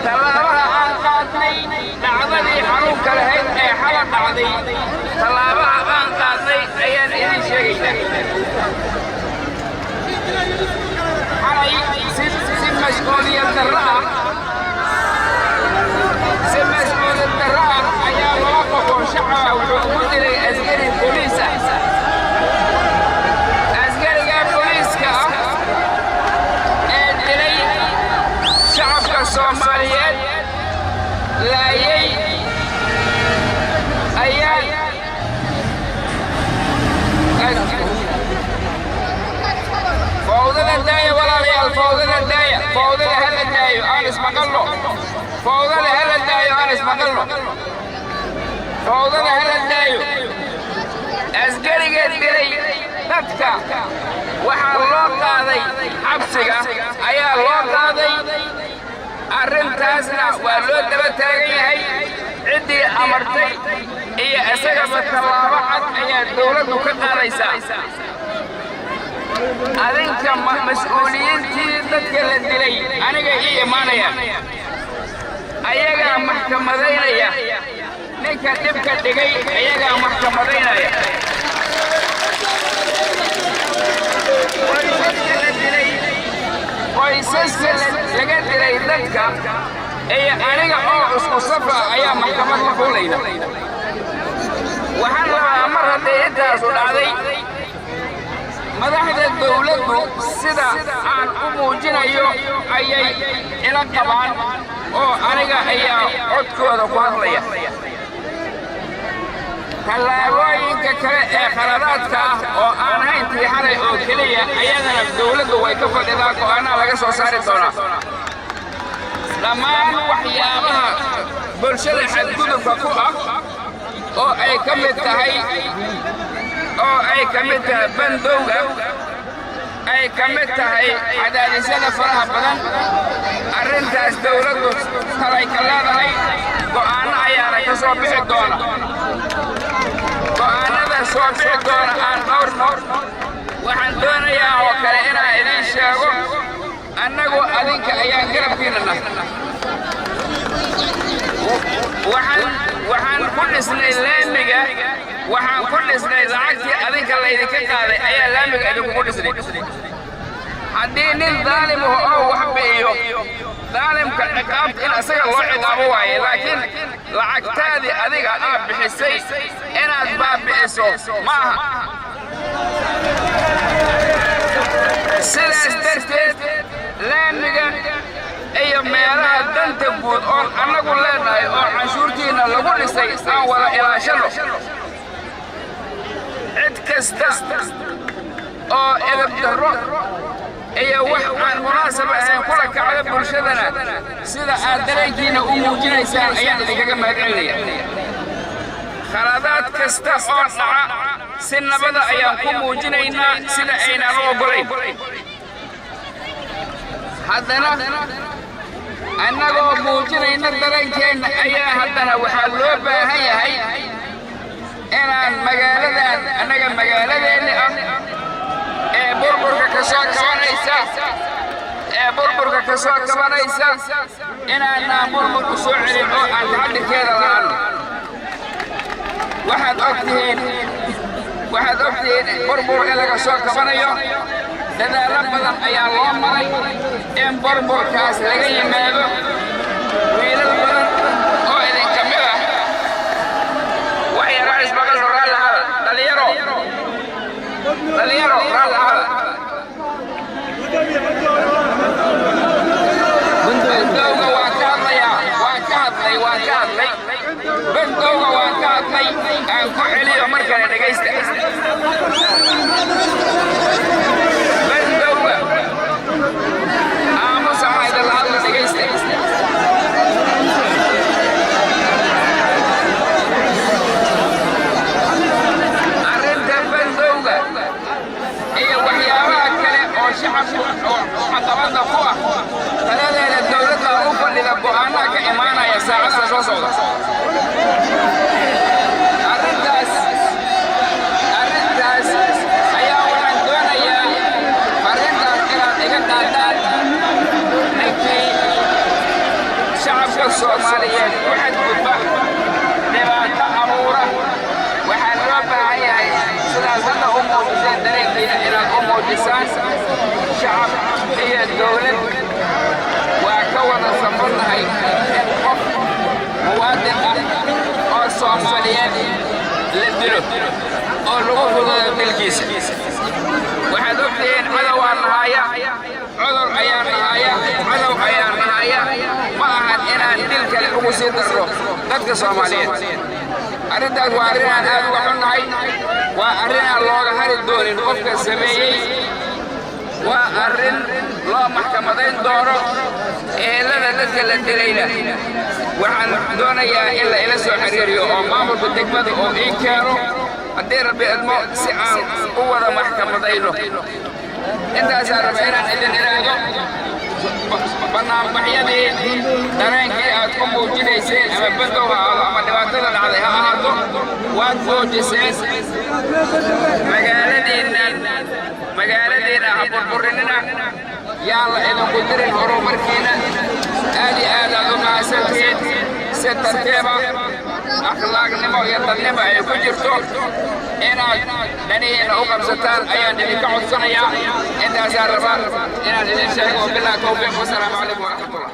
tallaabada aan qaadnay dhacdadii xanuunka lahayd ee xala dhacday tallaabaha aan qaadnay ayaan idin sheegaynaa xalay si mas'uuliyad darro ah ayaa laba qof oo shacab ah wuxuu ugu dilay askari booliis ah askariga booliiska ah ee dilay shacabka Soomaaliyeed laayay ayaa fawdada daaya walaalayaal fawdada daaya fawdada hala daayo aan ismaqalno fawdada hala daayo aan ismaqalno fawdada hala daayo askariga dilay dadka waxaa loo qaaday xabsiga ayaa loo qaaday arrintaasna waa loo daba taagan yahay ciddii amartay iyo isagaba tallaabo cad ayaa dowladdu ka qaadaysaa adinka mas'uuliyiintii dadka la dilay aniga ii imaanayaan ayagaa maxkamadaynaya ninka dhibka dhigay ayagaa maxkamadaynaya qoysaska laga dilay dadka iyo aniga oo isku safa ayaa maxkamad la fulayna waxaan rabaa mar haddii intaasu dhacday madaxda dowladdu sida aan u muujinayo ayay ila qabaan oo aniga ayaa codkooda ku hadlaya tallaabooyinka kale ee khaladaadka ah oo aan hayn tii xalay oo keliya ayadana dowladdu way ka fadhidaa go'aanaa laga soo saari doonaa dhammaan waxyaabaha bulshada xadgudubka ku ah oo ay ka mid tahay bandowga ay ka mid tahay cadaadisyada faraha badan arrintaas dowladdu talay ka leedahay go'aano ayaana ka soo bixi doona go'aanada soo bixi doona aan dhowrno waxaan doonayaa oo kale inaan idiin sheego annagu adinka ayaan garabkiina nahay waxaan ku dhisnay laamiga waxaan ku dhisnay lacagtii adinka laydinka qaaday ayaa laamiga idinkugu dhisnay haddii nin daalim oo wax bi'iyo daalimka ciqaabta in isaga loo ciqaabo waaye laakiin lacagtaadii adiga aad bixisay inaad baabi'iso ma aha sidaas darteed laamiga iyo meelaha danta guud oon annagu leenahay oo canshuurtiina lagu dhisay aan wada ilaashano cid kasta oo edab darro iyo wax aan munaasaba ahayn kula kacda bulshadana sida aad dareenkiina u muujinaysaan ayaan idinkaga mahadcelinaya khaladaad kasta oo dhaca si nabada ayaan ku muujinaynaa sida aynaan u oggolayn haddana annagoo muujinayna dareenkeenna ayaa haddana waxaa loo baahan yahay inaan magaaladan annaga magaaladeenni ah ee burburka ka soo kabanaysa inaanaan burbur u soo celin oo aan taxaddirkeeda la'aanno waxaad ogtihiin burbur in laga soo kabanayo dadaallo badan ayaa loo maray in burburkaas laga yimaado wiilal badan oo idinka mid ah wax yaraa ismaqasho raalli hada dhalinyaro raalli hada bandowga waan ka hadlayaa waan ka hadlay bandowga waan ka hadlay aan ku celiyo mar kale dhegaysta bandowga aamusa hayda la hadla dhegaysta arrinta bandowga iyo waxyaabaha kale oo shacabku oo caqabada ku ah taladeeda dowladda u fadhida go'aanaha ka imaanaya saacadaha soo socda arrintaas ayaa waxaan doonayaa arrintaas inaad iga qaadaan ninkii موجسان دريقين إلى موجسان شعب هي الدولة وكون صفرنا هاي موادن أو الصوماليات للدلو أو الغفل بالكيس waxaad ogtihiin cadow aan nahaya cudur ayaan nahaya cadow ayaan nahaya ma ahan inaan dil kale ugu sii darro dadka Soomaaliyeed arrintaas waa arrin aan aad uga xunnahay waa arrin aan looga hari doonin qofka sameeyey waa arrin loo maxkamadayn doono ehelada dadka la dilayna waxaan doonayaa in la ila soo xiriiriyo oo maamulka degmada oo ii keeno haddii rabbi idmo si aan u wada maxkamadayno intaasaa raba inaan idin iraado barnaamijyadii dareenkii aad ku muujinayseen ama badow ha ahaado ama dhibaatada dhacday ha ahaato waad muujiseen magaaladiina ha burburinina yaan la idinku dirin horumarkiina aad iyo aad aad u mahadsantihiin si tartiiba akhlaaqnimo iyo dadnimo ay ku jirto inaad dhanihiina u qabsataan ayaan idinka codsanayaa intaasaa rabaa inaan idin sheego billahi tawfiiq wasalaamu calaykum waraxmatullah